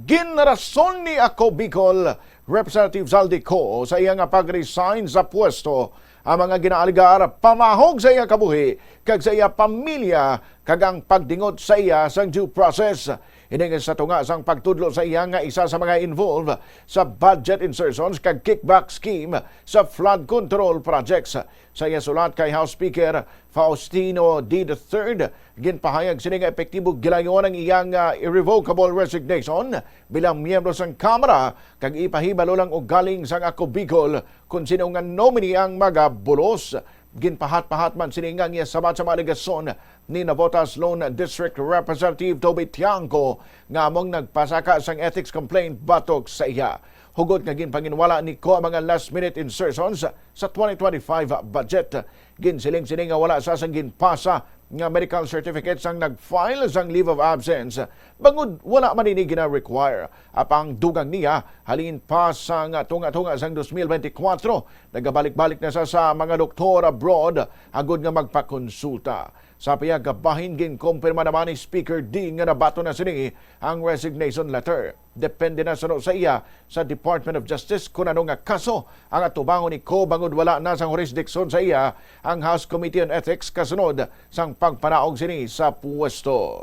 Ginrason ni Ako Bicol Representative Zaldy Co sa iyang pag-resign sa pwesto ang mga ginaalegar pamahog sa iya kabuhi kag sa iya pamilya kag ang pagdingot sa iya sang due process. Hiningin sa tunga sang pagtudlo sa iya nga isa sa mga involved sa budget insertions kag kickback scheme sa flood control projects. Sa iya sulat kay House Speaker Faustino D. III, ginpahayag sini nga epektibo gilayon ang iyang irrevocable resignation bilang miyembro sang Kamara kag ipahibalo lang og galing sang Ako Bicol kung sino nga nominee ang magabulos. Ginpahat-pahat man sini nga niya sabat sa mga alegasyon ni Navotas Lone District Representative Toby Tiangco nga among nagpasaka sang ethics complaint batok sa iya. Hugot nga ginpanginwala ni Ko ang mga last-minute insertions sa 2025 budget. Ginsiling-siling nga wala sa sang ginpasa nga medical certificates ang nag-file sang leave of absence. Bangod wala man ini gina-require. Apang dugang niya halin pa sang tunga-tunga sang 2024. Nagabalik-balik na sa mga doktor abroad agud nga magpakonsulta. Sa piyagabahin ginkumpirma naman ni Speaker D nga nabato na sini ang resignation letter. Depende na sa iya sa Department of Justice kung ano nga kaso ang atubangon ni Ko bangod wala na sang jurisdiction sa iya ang House Committee on Ethics kasunod sang pagpanaog sini sa pwesto.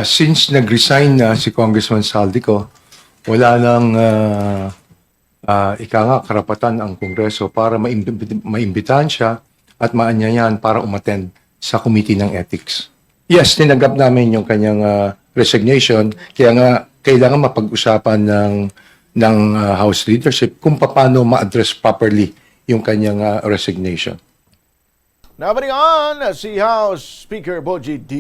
Since nag-resign na si Congressman Zaldy Co, wala nang karapatan ang Kongreso para maimbitahan siya at maanyayan para umattend sa Committee ng Ethics. Yes, tinanggap namin yung kanyang resignation, kaya nga kailangan mapag-usapan ng House leadership kung paano ma-address properly yung kanyang resignation. Nabalikan si House Speaker Boji D.